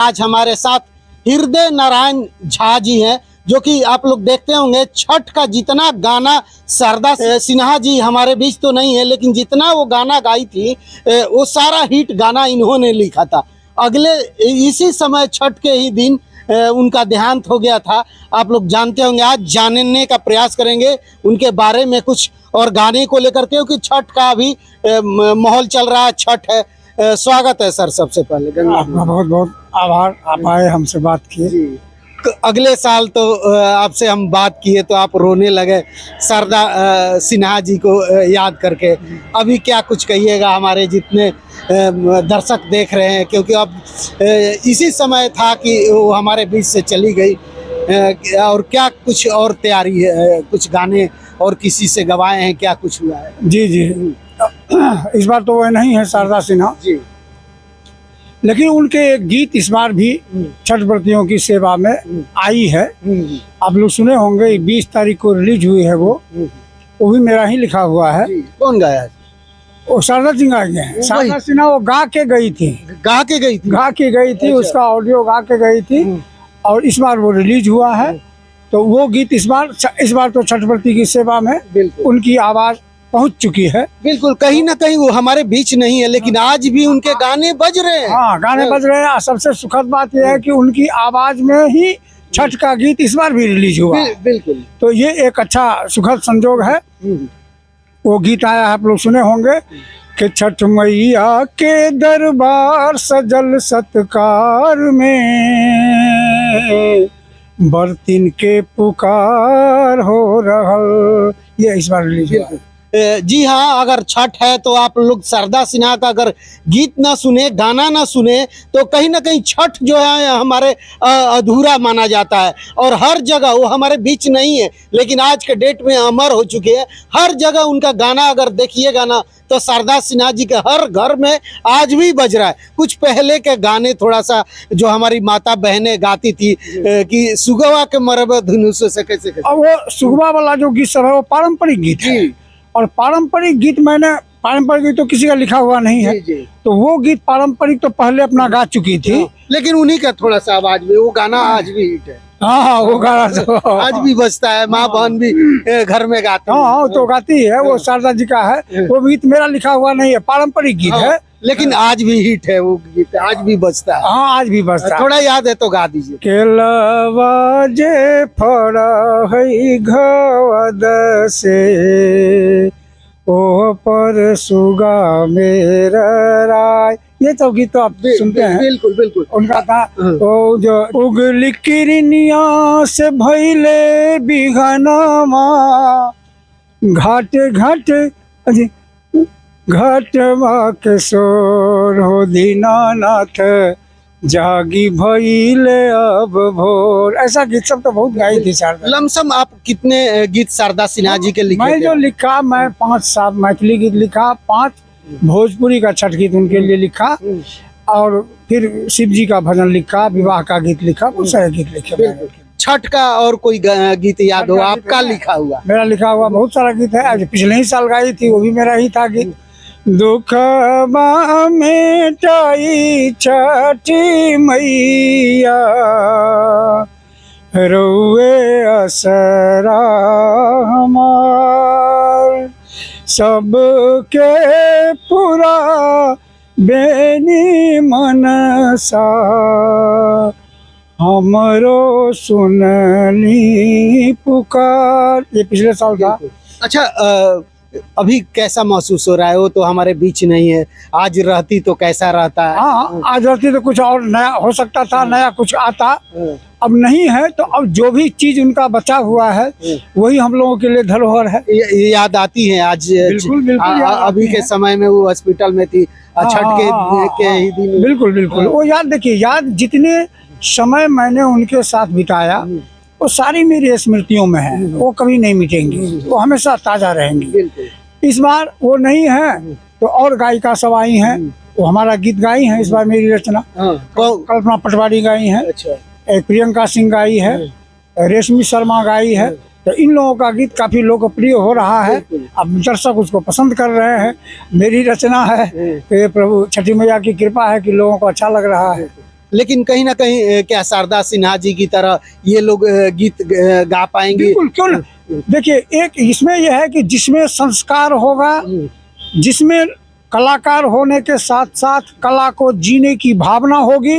आज हमारे साथ हृदय नारायण झा जी हैं, जो कि आप लोग देखते होंगे छठ का जितना गाना शारदा सिन्हा जी हमारे बीच तो नहीं है, लेकिन जितना वो गाना गाई थी वो सारा हिट गाना इन्होंने लिखा था। अगले इसी समय छठ के ही दिन उनका देहांत हो गया था। आप लोग जानते होंगे। आज जानने का प्रयास करेंगे उनके बारे में कुछ और गाने को लेकर के, क्योंकि छठ का अभी माहौल चल रहा है, छठ है। स्वागत है सर। सबसे पहले आपका बहुत बहुत आभार, आप आए हमसे बात किए। अगले साल तो आपसे हम बात किए तो आप रोने लगे शारदा सिन्हा जी को याद करके। अभी क्या कुछ कहिएगा हमारे जितने दर्शक देख रहे हैं, क्योंकि अब इसी समय था कि वो हमारे बीच से चली गई, और क्या कुछ और तैयारी है, कुछ गाने और किसी से गवाए हैं, क्या कुछ हुआ है? जी जी, इस बार तो वह नहीं है शारदा सिन्हा जी, लेकिन उनके एक गीत इस बार भी छठ व्रतियों की सेवा में आई है। आप लोग सुने होंगे, 20 तारीख को रिलीज हुई है वो भी मेरा ही लिखा हुआ है। कौन गाया? वो शारदा सिन्हा गए हैं। शारदा सिन्हा वो गा के गई थी, गा के गई थी। अच्छा। उसका ऑडियो गा के गई थी, और इस बार वो रिलीज हुआ है। तो वो गीत इस बार तो छठ व्रती की सेवा में उनकी आवाज पहुंच चुकी है। बिल्कुल, कहीं ना कहीं वो हमारे बीच नहीं है, लेकिन आज भी उनके गाने बज रहे हैं। हाँ, गाने बज रहे हैं। सबसे सुखद बात यह है कि उनकी आवाज में ही छठ का गीत इस बार भी रिलीज हुआ। बिल्कुल, तो ये एक अच्छा सुखद संजोग है। वो गीत आया है, आप लोग सुने होंगे कि छठ मैया के दरबार सजल सत्कार में बर्तिन के पुकार हो रहल। ये इस बार रिलीज हुआ है। जी हाँ, अगर छठ है तो आप लोग शारदा सिन्हा का अगर गीत ना सुने, गाना ना सुने, तो कहीं ना कहीं छठ जो है हमारे अधूरा माना जाता है। और हर जगह वो हमारे बीच नहीं है, लेकिन आज के डेट में अमर हो चुके हैं। हर जगह उनका गाना अगर देखिएगा ना, तो शारदा सिन्हा जी के हर घर में आज भी बज रहा है। कुछ पहले के गाने थोड़ा सा जो हमारी माता बहनें गाती थी कि सुगवा के मरब धनुष से कैसे। और वो सुगवा वाला जो गीत सब है वो पारंपरिक गीत है, और पारंपरिक गीत पारंपरिक गीत तो किसी का लिखा हुआ नहीं है। तो वो गीत पारंपरिक तो पहले अपना गा चुकी थी, लेकिन उन्हीं का थोड़ा सा आवाज में वो गाना आज भी हिट है। हाँ, वो गाना तो आज भी बजता है। माँ बहन भी घर में गाते हैं। हाँ, तो गाती है। वो शारदा जी का है। वो गीत मेरा लिखा हुआ नहीं है, पारंपरिक गीत है, लेकिन आज भी हिट है वो गीत, आज भी बजता है। हाँ, आज भी बजता है। थोड़ा याद है तो गा दीजिए। केलवा जे फड़ा है घवद से, ओ पर सुगा मेरा राय। ये तो गीत तो आप सुनते हैं। बिल्कुल बिल्कुल। उनका था वो जो उगली किरनिया से भइले बिघनमा, घाटे घाटे घाटवा के सोर हो दीनानाथ, जागी भइले अब भोर। ऐसा गीत सब तो बहुत गाई थी शारदा। लमसम आप कितने गीत शारदा सिन्हा जी के लिखे? मैं जो लिखा, मैं 5-7 मैथिली गीत लिखा, 5 भोजपुरी का छठ गीत उनके लिए लिखा, और फिर शिव जी का भजन लिखा, विवाह का गीत लिखा, बहुत सारे गीत लिखे। छठ का और कोई गीत याद हो आपका लिखा हुआ? मेरा लिखा हुआ बहुत सारा गीत है। आज पिछले ही साल गाई थी, वो भी मेरा ही था गीत। दुख मेटाई छठी मैया, रउए असरा हमार, सबके पूरा बेनी मनसा, हमरो सुनली पुकार। ये पिछले साल था। अच्छा, अभी कैसा महसूस हो रहा है? वो तो हमारे बीच नहीं है। आज रहती तो कैसा रहता है? हाँ, आज रहती तो कुछ और नया हो सकता था, नया कुछ आता। अब नहीं है, तो अब जो भी चीज उनका बचा हुआ है वही हम लोगों के लिए धरोहर है। याद आती है आज? बिल्कुल बिल्कुल। अभी के समय में वो हॉस्पिटल में थी, छठ के ही दिन। बिल्कुल बिल्कुल। वो याद देखिए, याद जितने समय मैंने उनके साथ बिताया वो सारी मेरी स्मृतियों में है। वो कभी नहीं मिटेंगी, वो हमेशा ताजा रहेंगी। इस बार वो नहीं है तो और गायिका सब आई हैं, वो हमारा गीत गाई हैं। इस बार मेरी रचना कल्पना पटवारी गाई है, प्रियंका सिंह गाई है, रेशमी शर्मा गाई है। तो इन लोगों का गीत काफी लोकप्रिय हो रहा है। अब दर्शक उसको पसंद कर रहे हैं। मेरी रचना है, तो ये प्रभु छठी मैया की कृपा है कि लोगों को अच्छा लग रहा है। लेकिन कहीं ना कहीं क्या शारदा सिन्हा जी की तरह ये लोग गीत गा पाएंगे? बिल्कुल, क्यों ना। देखिए, एक इसमें यह है कि जिसमें संस्कार होगा, जिसमें कलाकार होने के साथ साथ कला को जीने की भावना होगी,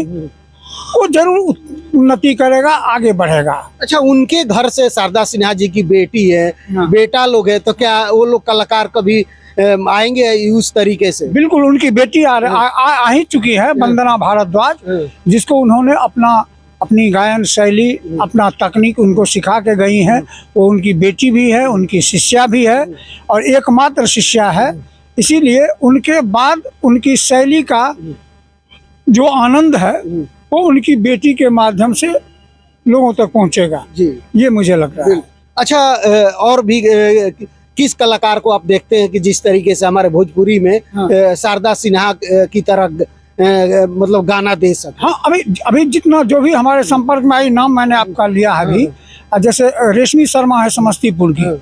वो जरूर उन्नति करेगा, आगे बढ़ेगा। अच्छा, उनके घर से शारदा सिन्हा जी की बेटी है, हाँ। बेटा लोग है, तो क्या वो लोग कलाकार कभी आएंगे उस तरीके से? बिल्कुल, उनकी बेटी आ ही चुकी है, वंदना भारद्वाज, जिसको उन्होंने अपनी गायन शैली, अपना तकनीक उनको सिखा के गई हैं। वो उनकी बेटी भी है, उनकी शिष्या भी है और एकमात्र शिष्या है। इसीलिए उनके बाद उनकी शैली का जो आनंद है वो उनकी बेटी के माध्यम से लोगों तक पहुंचेगा, जी, ये मुझे लग रहा है। अच्छा, और भी किस कलाकार को आप देखते हैं कि जिस तरीके से हमारे भोजपुरी में शारदा सिन्हा की तरह मतलब गाना दे सके? हाँ, अभी जितना जो भी हमारे संपर्क में आई, नाम मैंने आपका लिया है अभी, जैसे रेशमी शर्मा है समस्तीपुर की,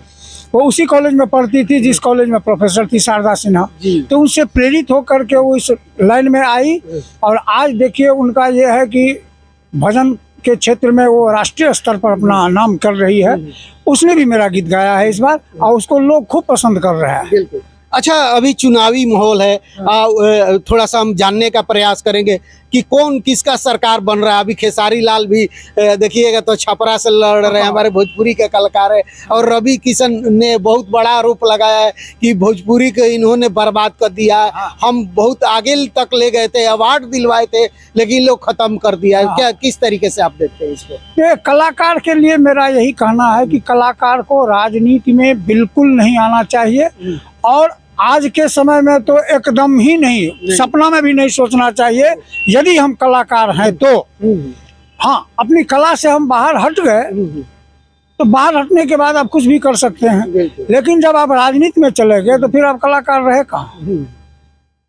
वो उसी कॉलेज में पढ़ती थी जिस कॉलेज में प्रोफेसर थी शारदा सिन्हा, तो उनसे प्रेरित होकर के वो इस लाइन में आई और आज देखिए उनका ये है कि भजन के क्षेत्र में वो राष्ट्रीय स्तर पर अपना नाम कर रही है। उसने भी मेरा गीत गाया है इस बार और उसको लोग खूब पसंद कर रहे हैं। बिल्कुल। अच्छा, अभी चुनावी माहौल है, थोड़ा सा हम जानने का प्रयास करेंगे कि कौन किसका सरकार बन रहा है। अभी खेसारी लाल भी देखिएगा तो छपरा से लड़ रहे हैं, हमारे भोजपुरी के कलाकार है, और रवि किशन ने बहुत बड़ा आरोप लगाया है कि भोजपुरी को इन्होंने बर्बाद कर दिया है। हम बहुत आगे तक ले गए थे, अवार्ड दिलवाए थे, लेकिन लोग खत्म कर दिया है। क्या किस तरीके से आप देखते हैं इसको? ये कलाकार के लिए मेरा यही कहना है कि कलाकार को राजनीति में बिल्कुल नहीं आना चाहिए और आज के समय में तो एकदम ही नहीं, सपना में भी नहीं सोचना चाहिए। यदि हम कलाकार हैं तो हाँ, अपनी कला से हम बाहर हट गए तो बाहर हटने के बाद आप कुछ भी कर सकते हैं, लेकिन जब आप राजनीति में चले गए तो फिर आप कलाकार रहे कहाँ?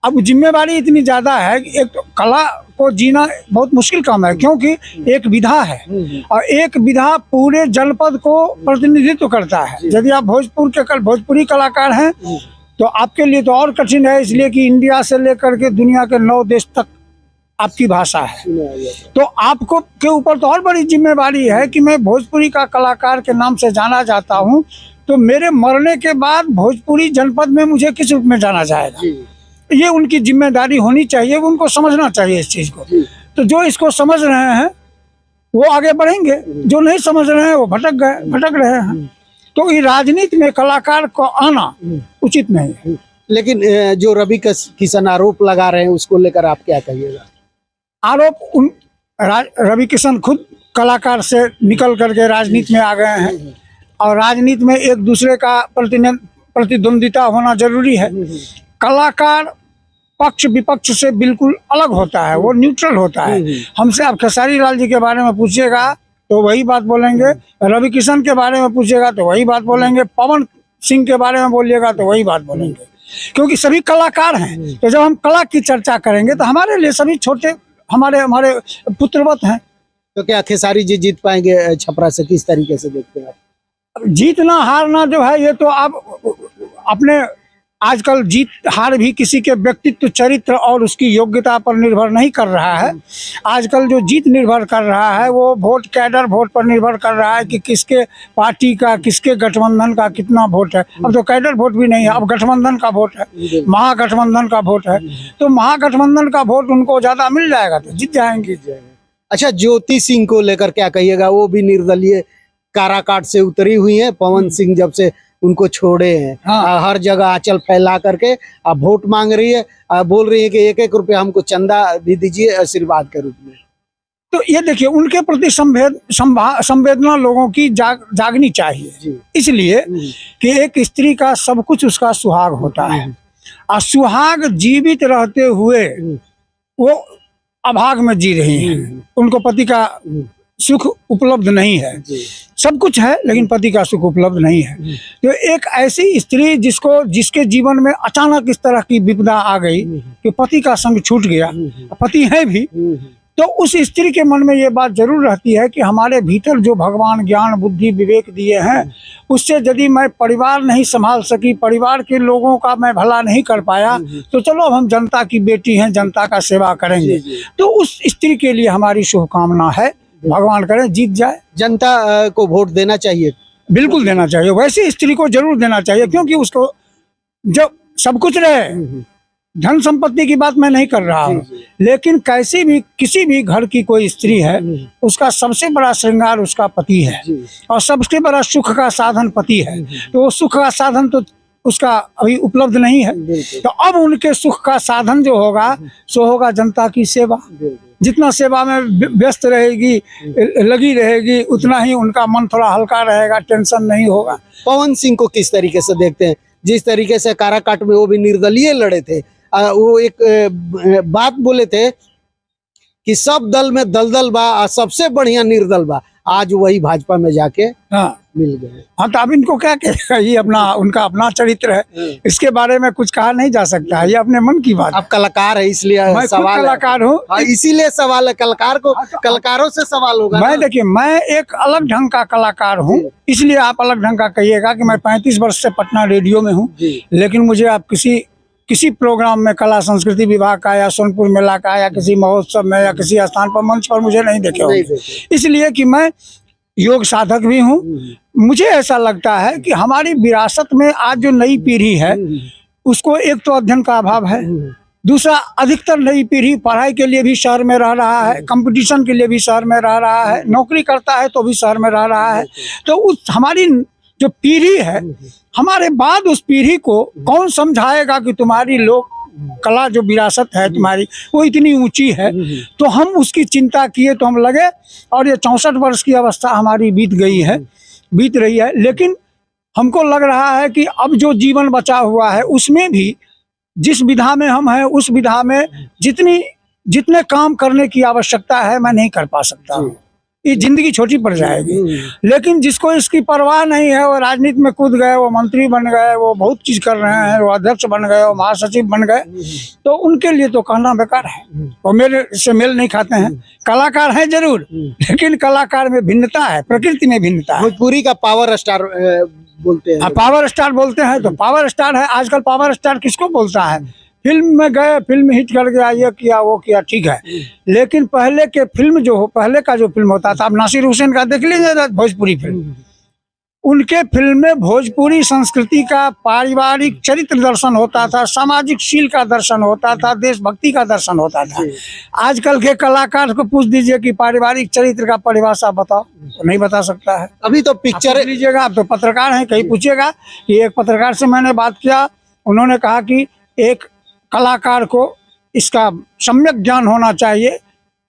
अब जिम्मेवारी इतनी ज्यादा है कि एक तो कला को जीना बहुत मुश्किल काम है, क्योंकि एक विधा है और एक विधा पूरे जनपद को प्रतिनिधित्व करता है। यदि आप भोजपुरी कलाकार हैं तो आपके लिए तो और कठिन है, इसलिए कि इंडिया से लेकर के दुनिया के 9 देश तक आपकी भाषा है। तो आपको के ऊपर तो और बड़ी जिम्मेवारी है कि मैं भोजपुरी का कलाकार के नाम से जाना जाता हूँ, तो मेरे मरने के बाद भोजपुरी जनपद में मुझे किस रूप में जाना जाएगा, ये उनकी जिम्मेदारी होनी चाहिए, उनको समझना चाहिए इस चीज को। तो जो इसको समझ रहे हैं वो आगे बढ़ेंगे, जो नहीं समझ रहे हैं वो भटक रहे हैं। तो ये राजनीति में कलाकार को आना उचित नहीं है। लेकिन जो रवि किशन आरोप लगा रहे हैं उसको लेकर आप क्या कहिएगा? रवि किशन खुद कलाकार से निकल करके राजनीति में आ गए हैं और राजनीति में एक दूसरे का प्रतिद्वंदिता होना जरूरी है। कलाकार पक्ष विपक्ष से बिल्कुल अलग होता है, वो न्यूट्रल होता है। हमसे आप खेसारी लाल जी के बारे में पूछिएगा तो वही बात बोलेंगे, रवि किशन के बारे में पूछिएगा तो वही बात बोलेंगे, पवन सिंह के बारे में बोलिएगा तो वही बात बोलेंगे, क्योंकि सभी कलाकार हैं। तो जब हम कला की चर्चा करेंगे तो हमारे लिए सभी छोटे हमारे पुत्रवत हैं। तो क्या खेसारी जी जीत पाएंगे छपरा से? किस तरीके से देखते हैं आप? जीतना हारना जो है ये तो आप अपने, आजकल जीत हार भी किसी के व्यक्तित्व, चरित्र और उसकी योग्यता पर निर्भर नहीं कर रहा है। आजकल जो जीत निर्भर कर रहा है वो वोट, कैडर वोट पर निर्भर कर रहा है कि किसके पार्टी का, किसके गठबंधन का कितना वोट है। अब तो कैडर वोट भी नहीं है, अब गठबंधन का वोट है, महागठबंधन का वोट है। तो महागठबंधन का वोट उनको ज्यादा मिल जाएगा तो जीत जाएंगे। अच्छा, ज्योति सिंह को लेकर क्या कहिएगा? वो भी निर्दलीय काराकाट से उतरी हुई है। पवन सिंह जब से उनको छोड़े हैं, हाँ। हर जगह आंचल फैला करके अब वोट मांग रही है, बोल रही है कि 1-1 रुपया हमको चंदा भी दीजिए आशीर्वाद के रूप में। तो ये देखिए, उनके प्रति संवेदना लोगों की जागनी चाहिए, इसलिए कि एक स्त्री का सब कुछ उसका सुहाग होता है और सुहाग जीवित रहते हुए वो अभाग में जी रही हैं। उनको पति का सुख उपलब्ध नहीं है, सब कुछ है लेकिन पति का सुख उपलब्ध नहीं है। तो एक ऐसी स्त्री जिसके जीवन में अचानक इस तरह की विपदा आ गई कि पति का संग छूट गया, पति है भी, तो उस स्त्री के मन में ये बात जरूर रहती है कि हमारे भीतर जो भगवान ज्ञान बुद्धि विवेक दिए हैं, उससे यदि मैं परिवार नहीं संभाल सकी, परिवार के लोगों का मैं भला नहीं कर पाया, तो चलो अब हम जनता की बेटी हैं, जनता का सेवा करेंगे। तो उस स्त्री के लिए हमारी शुभकामना है, भगवान करें जीत जाए। जनता को वोट देना चाहिए। बिल्कुल देना चाहिए, वैसी स्त्री को जरूर देना चाहिए, क्योंकि उसको जब सब कुछ रहे, धन संपत्ति की बात मैं नहीं कर रहा हूँ, लेकिन कैसी भी किसी भी घर की कोई स्त्री है, उसका सबसे बड़ा श्रृंगार उसका पति है और सबसे बड़ा सुख का साधन पति है। तो वो सुख का साधन तो उसका अभी उपलब्ध नहीं है, तो अब उनके सुख का साधन जो होगा सो होगा जनता की सेवा। जितना सेवा में व्यस्त रहेगी, लगी रहेगी, उतना ही उनका मन थोड़ा हल्का रहेगा, टेंशन नहीं होगा। पवन सिंह को किस तरीके से देखते हैं? जिस तरीके से काराकाट में वो भी निर्दलीय लड़े थे, वो एक बात बोले थे कि सब दल में दलदल बा और सबसे बढ़िया निर्दल बा। आज वही भाजपा में जाके मिल गए। हाँ, तो अब इनको क्या कहेगा, ये अपना उनका अपना चरित्र है, इसके बारे में कुछ कहा नहीं जा सकता है, ये अपने मन की बात। आप कलाकार है इसलिए मैं खुद सवाल कलाकार हूँ, इसीलिए सवाल है। कलाकार को कलाकारों से सवाल होगा। मैं देखिए, मैं एक अलग ढंग का कलाकार हूँ, इसलिए आप अलग ढंग का कहिएगा कि मैं 35 वर्ष से पटना रेडियो में हूँ, लेकिन मुझे आप किसी प्रोग्राम में कला संस्कृति विभाग का या सोनपुर मेला का या किसी महोत्सव में या किसी स्थान पर मंच पर मुझे नहीं देखे होंगे, इसलिए कि मैं योग साधक भी हूँ। मुझे ऐसा लगता है कि हमारी विरासत में आज जो नई पीढ़ी है, उसको एक तो अध्ययन का अभाव है, दूसरा अधिकतर नई पीढ़ी पढ़ाई के लिए भी शहर में रह रहा है, कंपटीशन के लिए भी शहर में रह रहा है, नौकरी करता है तो भी शहर में रह रहा है। तो उस हमारी जो पीढ़ी है, हमारे बाद उस पीढ़ी को कौन समझाएगा कि तुम्हारी लोक कला जो विरासत है तुम्हारी वो इतनी ऊंची है। तो हम उसकी चिंता किए तो हम लगे, और ये 64 वर्ष की अवस्था हमारी बीत रही है, लेकिन हमको लग रहा है कि अब जो जीवन बचा हुआ है उसमें भी जिस विधा में हम हैं, उस विधा में जितने काम करने की आवश्यकता है मैं नहीं कर पा सकता हूँ। ये जिंदगी छोटी पड़ जाएगी। लेकिन जिसको इसकी परवाह नहीं है, वो राजनीति में कूद गए, वो मंत्री बन गए, वो बहुत चीज कर रहे हैं, वो अध्यक्ष बन गए, वो महासचिव बन गए, तो उनके लिए तो कहना बेकार है, वो मेरे से मेल नहीं खाते हैं। कलाकार हैं जरूर, लेकिन कलाकार में भिन्नता है, प्रकृति में भिन्नता है। भोजपुरी का पावर स्टार बोलते हैं। पावर स्टार बोलते हैं, तो पावर स्टार है। आजकल पावर स्टार किसको बोलता है? फिल्म में गए, फिल्म हिट कर गया, ये किया वो किया, ठीक है, लेकिन पहले के फिल्म पहले का जो फिल्म होता था, आप नासिर हुसैन का देख लीजिए, भोजपुरी फिल्म, उनके फिल्म में भोजपुरी संस्कृति का पारिवारिक चरित्र दर्शन होता था, सामाजिक शील का दर्शन होता था, देशभक्ति का दर्शन होता था। आजकल के कलाकार को पूछ दीजिए कि पारिवारिक चरित्र का परिभाषा बताओ, तो नहीं बता सकता है। अभी तो पिक्चर लीजिएगा, आप तो पत्रकार हैं, कहीं पूछिएगा कि एक पत्रकार से मैंने बात किया, उन्होंने कहा कि एक कलाकार को इसका सम्यक ज्ञान होना चाहिए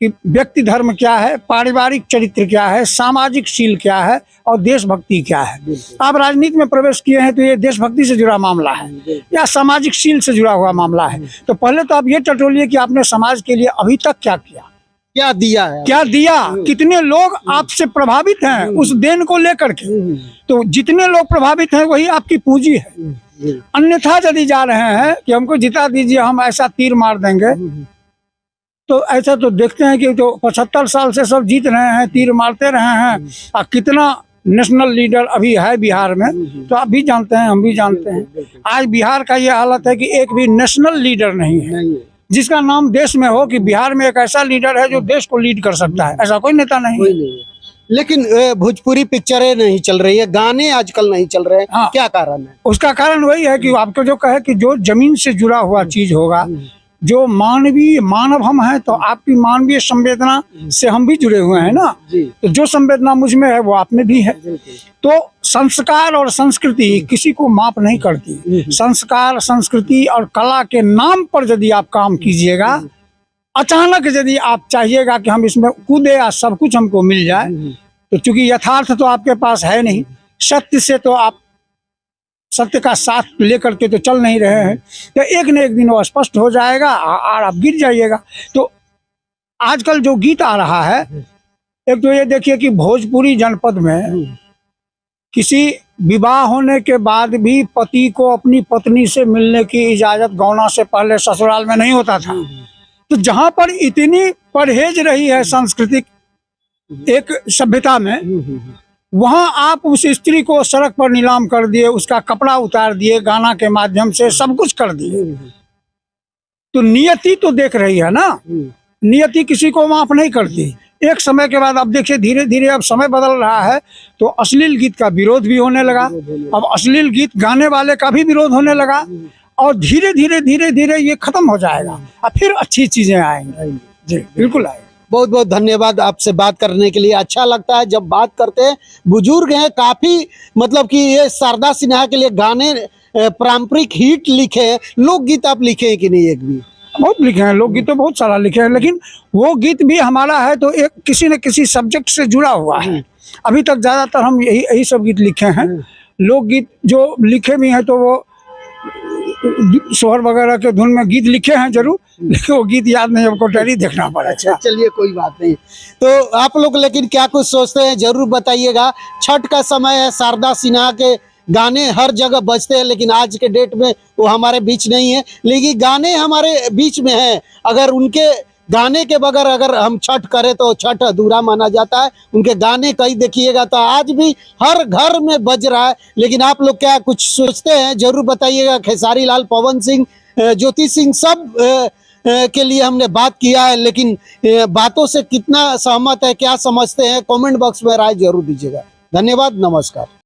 कि व्यक्ति धर्म क्या है, पारिवारिक चरित्र क्या है, सामाजिक शील क्या है और देशभक्ति क्या है। आप राजनीति में प्रवेश किए हैं तो ये देशभक्ति से जुड़ा मामला है या सामाजिक शील से जुड़ा हुआ मामला है। तो पहले तो आप ये टटोलिए कि आपने समाज के लिए अभी तक क्या किया, क्या दिया है, क्या दिया, कितने लोग आपसे प्रभावित हैं उस देन को लेकर के। तो जितने लोग प्रभावित हैं वही आपकी पूंजी है। अन्यथा यदि जा रहे हैं कि हमको जिता दीजिए, हम ऐसा तीर मार देंगे, तो ऐसा तो देखते हैं कि तो 75 साल से सब जीत रहे हैं, तीर मारते रहे हैं, और कितना नेशनल लीडर अभी है बिहार में, तो आप भी जानते हैं, हम भी जानते हैं। आज बिहार का ये हालत है कि एक भी नेशनल लीडर नहीं है जिसका नाम देश में हो कि बिहार में एक ऐसा लीडर है जो देश को लीड कर सकता है, ऐसा कोई नेता नहीं है। लेकिन भोजपुरी पिक्चरें नहीं चल रही है, गाने आजकल नहीं चल रहे हैं। हाँ, क्या कारण है? उसका कारण वही है कि आपको जो कहे कि जो जमीन से जुड़ा हुआ चीज होगा, जो मानव हम हैं, तो आपकी मानवीय संवेदना से हम भी जुड़े हुए हैं ना, तो जो संवेदना मुझ में है वो आप में भी है। तो संस्कार और संस्कृति किसी को माप नहीं करती। संस्कार, संस्कृति और कला के नाम पर यदि आप काम कीजिएगा, अचानक यदि आप चाहिएगा कि हम इसमें कूदे या सब कुछ हमको मिल जाए, तो चूंकि यथार्थ तो आपके पास है नहीं, सत्य से तो आप सत्य का साथ लेकर के तो चल नहीं रहे हैं, तो एक न एक दिन वो स्पष्ट हो जाएगा और आप गिर जाइएगा। तो आजकल जो गीत आ रहा है, एक तो ये देखिए कि भोजपुरी जनपद में किसी विवाह होने के बाद भी पति को अपनी पत्नी से मिलने की इजाजत गौना से पहले ससुराल में नहीं होता था। तो जहां पर इतनी परहेज रही है सांस्कृतिक एक सभ्यता में, वहां आप उस स्त्री को सड़क पर नीलाम कर दिए, उसका कपड़ा उतार दिए, गाना के माध्यम से सब कुछ कर दिए। तो नियति तो देख रही है ना, नियति किसी को माफ नहीं करती। एक समय के बाद अब देखिए धीरे धीरे अब समय बदल रहा है, तो अश्लील गीत का विरोध भी होने लगा। अब अश्लील गीत गाने वाले का भी विरोध होने लगा, और धीरे धीरे ये खत्म हो जाएगा और फिर अच्छी चीजें आएंगी। जी बिल्कुल आएंगी। बहुत बहुत धन्यवाद आपसे बात करने के लिए। अच्छा लगता है जब बात करते हैं, बुजुर्ग हैं काफी, मतलब कि ये शारदा सिन्हा के लिए गाने पारंपरिक हिट लिखे हैं। लोकगीत आप लिखे हैं कि नहीं? एक भी बहुत लिखे हैं, लोकगीत तो बहुत सारा लिखे हैं, लेकिन वो गीत भी हमारा है तो एक किसी न किसी सब्जेक्ट से जुड़ा हुआ है। अभी तक ज्यादातर हम यही सब गीत लिखे हैं। लोकगीत जो लिखे भी हैं तो वो सोहर वगैरह के धुन में गीत लिखे हैं जरूर, लेकिन वो गीत याद नहीं, हमको डायरी देखना पड़ा। अच्छा चलिए कोई बात नहीं। तो आप लोग लेकिन क्या कुछ सोचते हैं जरूर बताइएगा। छठ का समय है, शारदा सिन्हा के गाने हर जगह बजते हैं, लेकिन आज के डेट में वो हमारे बीच नहीं है, लेकिन गाने हमारे बीच में हैं। अगर उनके गाने के बगैर अगर हम छठ करें तो छठ अधूरा माना जाता है। उनके गाने कहीं देखिएगा तो आज भी हर घर में बज रहा है। लेकिन आप लोग क्या कुछ सोचते हैं जरूर बताइएगा। खेसारी लाल, पवन सिंह, ज्योति सिंह, सब के लिए हमने बात किया है, लेकिन बातों से कितना सहमत है, क्या समझते हैं, कमेंट बॉक्स में राय जरूर दीजिएगा। धन्यवाद, नमस्कार।